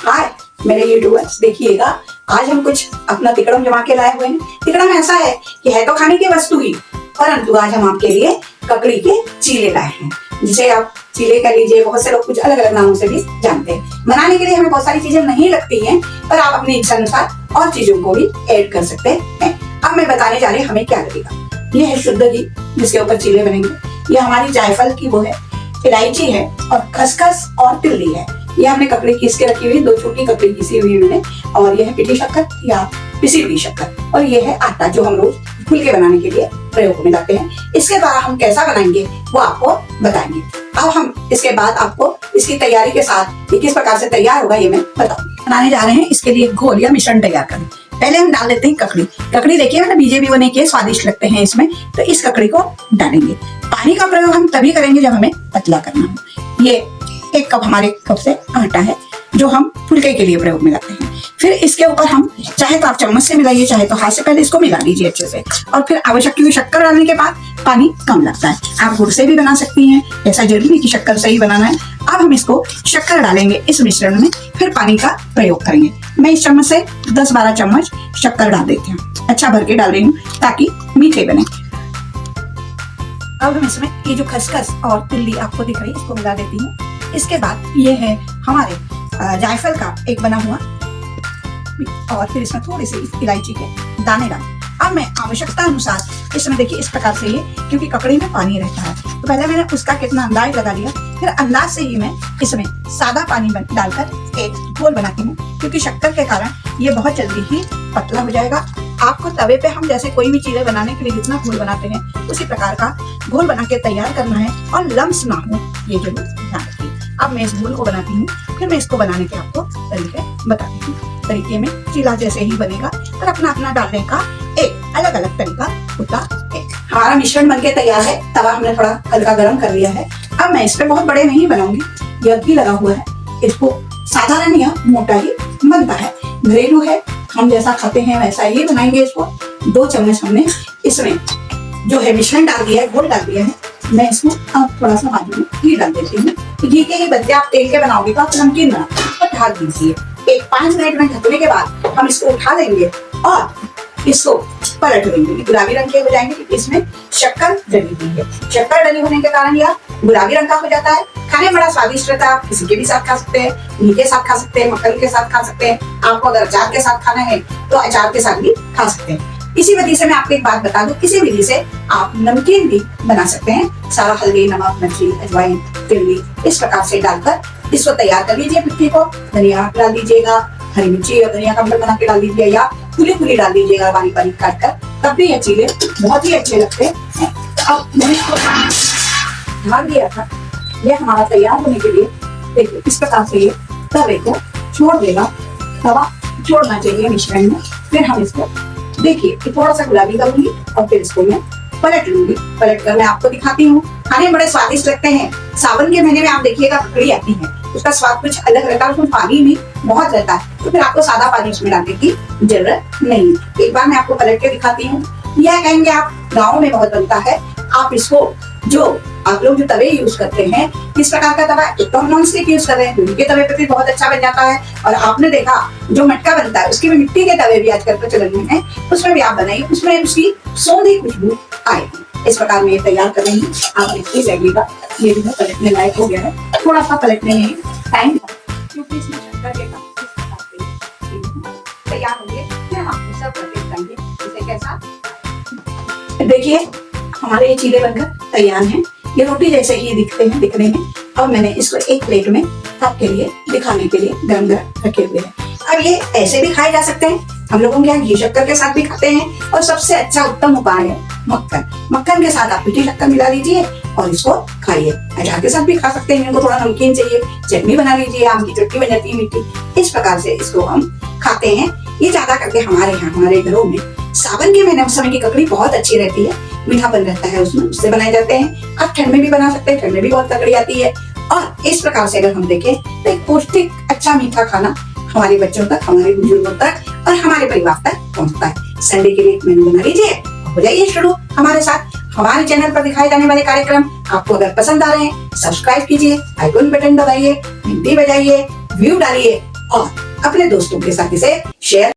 हाय मेरे यूट्यूबर्स, देखिएगा आज हम कुछ अपना तिकड़म जमा के लाए हुए हैं। तिकड़म ऐसा है कि है तो खाने की वस्तु ही, परंतु आज हम आपके लिए ककड़ी के चीले लाए हैं, जिसे आप चीले कह लीजिए, बहुत से लोग कुछ अलग अलग नामों से भी जानते हैं। बनाने के लिए हमें बहुत सारी चीजें नहीं लगती हैं, पर आप अपनी इच्छा अनुसार और चीजों को भी ऐड कर सकते हैं। अब मैं बताने जा रही हूँ हमें क्या लगेगा। ये है शुद्ध घी जिसके ऊपर चीले बनेंगे। ये हमारी जायफल की वो है, इलायची है और खसखस और तिल्ली है। ये हमने ककड़ी पीस के रखी हुई, 2 छोटी ककड़ी पीसी हुई मैंने, और ये है पिटी शक्कर या पिसी हुई शक्कर, और ये है आटा जो हम रोज फुलके बनाने के लिए प्रयोग में लाते हैं। इसके द्वारा हम कैसा बनाएंगे वो आपको बताएंगे। अब हम इसके बाद आपको इसकी तैयारी के साथ ये किस प्रकार से तैयार होगा ये मैं बताऊंगी। बनाने जा रहे हैं इसके लिए घोल या मिश्रण तैयार करें। पहले हम डाल देते हैं ककड़ी देखिए मैंने बीजे भी बने के स्वादिष्ट लगते हैं इसमें, तो इस ककड़ी को डालेंगे। पानी का प्रयोग हम तभी करेंगे जब हमें पतला करना हो। ये 1 कप हमारे कप से आटा है जो हम फुलके के लिए प्रयोग में लाते हैं। फिर इसके ऊपर हम चाहे तो आप चम्मच से मिलाइए, चाहे तो हाथ से पहले इसको मिला लीजिए अच्छे से, और फिर आवश्यक हुई शक्कर डालने के बाद पानी कम लगता है। आप गुड़ से भी बना सकती हैं, ऐसा जरूरी नहीं कि शक्कर से ही बनाना है। अब हम इसको शक्कर डालेंगे इस मिश्रण में, फिर पानी का प्रयोग करेंगे। मैं इस चम्मच से 10-12 चम्मच शक्कर डाल देती हूँ, अच्छा भर के डाल रही हूँ ताकि मीठे बने। अब हम इसमें ये जो खसखस और तिल्ली आपको दिख रही है इसको मिला देती हूँ। इसके बाद ये है हमारे जायफल का एक बना हुआ, और फिर इसमें थोड़ी सी इलायची के दाने डाल। अब मैं आवश्यकता अनुसार इसमें देखिए इस प्रकार से, ये क्योंकि ककड़ी में पानी रहता है तो पहले मैंने उसका कितना अंदाज लगा लिया, फिर अंदाज से ही मैं इसमें सादा पानी डालकर एक घोल बनाती हूँ, क्योंकि शक्कर के कारण ये बहुत जल्दी ही पतला हो जाएगा। आपको तवे पे हम जैसे कोई भी चीजें बनाने के लिए जितना घोल बनाते हैं उसी प्रकार का घोल बना के तैयार करना है, और लम्स ना हो ये जरूर ध्यान रखिए। अब मैं इस घोल को बनाती हूँ, फिर मैं इसको बनाने के आपको तरीके बताती हूँ। तरीके में चीला जैसे ही बनेगा, पर अपना अपना डालने का एक अलग अलग तरीका होता है। हमारा मिश्रण बनके तैयार है। तवा हमने थोड़ा हल्का गर्म कर लिया है। अब मैं इस पे बहुत बड़े नहीं बनाऊंगी, यह घी लगा हुआ है, इसको साधारण या मोटा ही बनता है, घरेलू है, हम जैसा खाते हैं वैसा ही बनाएंगे इसको। 2 चम्मच हमने इसमें जो है मिश्रण डाल दिया है, घोल डाल दिया है। मैं इसमें अब थोड़ा सा बाजू में घी डाल देती हूँ। घी के ही बदले आप तेल के बनाओगे तो आप नमकीन बना और ढाल दीजिए। 5 मिनट में ढकने के बाद हम इसको उठा लेंगे और इसको पलट देंगे। गुलाबी रंग के हो जाएंगे क्योंकि इसमें शक्कर डली हुई है। शक्कर डली होने के कारण यह गुलाबी रंग का हो जाता है। खाने में बड़ा स्वादिष्ट रहता है। आप किसी के भी साथ खा सकते हैं, घी के साथ खा सकते हैं, मक्खन के साथ खा सकते हैं। आपको अगर अचार के साथ खाना है तो अचार के साथ भी खा सकते हैं। इसी विधि से मैं आपको एक बात बता दूं, इसी विधि से आप नमकीन भी बना सकते हैं। सारा हल्दी, नमक, मिर्ची, अजवाइन, तिल्ली इस प्रकार से डालकर इसको तैयार कर लीजिए। पिट्ठी को धनिया डाल दीजिएगा, हरी मिर्ची और धनिया का अम्बल बना के डाल दीजिए, या खुली डाल दीजिएगा बारीक बारीक काट कर, तब भी ये चीले बहुत ही अच्छे लगते हैं। अब मैंने इसको ढक दिया था, ये हमारा तैयार होने के लिए देखिए इस प्रकार से ये तवे को छोड़ देगा। तवा छोड़ना चाहिए मिश्रण में। फिर हम इसको देखिए थोड़ा सा गुलाबी करूंगी और फिर इसको मैं पलट लूंगी। पलट कर मैं आपको दिखाती हूँ। खाने में बड़े स्वादिष्ट लगते हैं। सावन के महीने में आप देखिएगा ककड़ी आती है, उसका स्वाद कुछ अलग रहता है, उसमें पानी भी बहुत रहता है, तो फिर आपको सादा पानी उसमें डालने की जरूरत नहीं। एक बार मैं आपको पलट के दिखाती हूँ। यह कहेंगे आप गाँव में बहुत बनता है। आप इसको जो आप लोग जो तवे यूज करते हैं, किस प्रकार का तवा, एक तो हम नॉन स्टिक यूज कर रहे हैं, दूध के तवे पे भी बहुत अच्छा बन जाता है। और आपने देखा जो मटका बनता है उसकी भी मिट्टी के तवे भी आजकल प्रचलन में है, उसमें भी आप बनाइए, उसमें उसकी सौंधी खुशबू आएगी। इस प्रकार मैं तैयार कर रही हूँ, आप देखिए लगेगा ये भी पलटने लायक हो गया है। थोड़ा सा पलटने में टाइम क्योंकि इसमें शक्कर के तैयार होंगे, फिर हम आपको सर्व करके दिखाएंगे इसे कैसा। देखिए हमारे ये चीले बनकर तैयार हैं। ये रोटी जैसे ही दिखते हैं दिखने में। अब मैंने इसको एक प्लेट में आपके लिए दिखाने के लिए गरम गरम रखे हुए हैं। अब ये ऐसे भी खाए जा सकते हैं, हम लोगों के यहाँ घी शक्कर के साथ भी खाते हैं, और सबसे अच्छा उत्तम उपाय है मक्खन। मक्खन के साथ आप पिठी शक्कर मिला लीजिए और इसको खाइए। अचार के साथ भी खा सकते हैं। इनको थोड़ा नमकीन चाहिए, चटनी बना लीजिए, आम की चटनी बन जाती है मीठी। इस प्रकार से इसको हम खाते हैं। ये ज्यादा करके हमारे यहाँ हमारे घरों में सावन के महीने समय की ककड़ी बहुत अच्छी रहती है, मीठापन रहता है उसमें, उससे बनाए जाते हैं। आप ठंड में भी बना सकते हैं, ठंड में भी बहुत ककड़ी आती है। और इस प्रकार से अगर हम देखें तो एक पौष्टिक अच्छा मीठा खाना हमारे बच्चों तक, हमारे बुजुर्गों तक और हमारे परिवार तक पहुंचता है। संडे के लिए एक मेनू बना लीजिए, हो जाइए शुरू हमारे साथ। हमारे चैनल पर दिखाए जाने वाले कार्यक्रम आपको अगर पसंद आ रहे हैं, सब्सक्राइब कीजिए, आइकन बटन दबाइए, घंटी बजाइए, व्यू डालिए और अपने दोस्तों के साथ इसे शेयर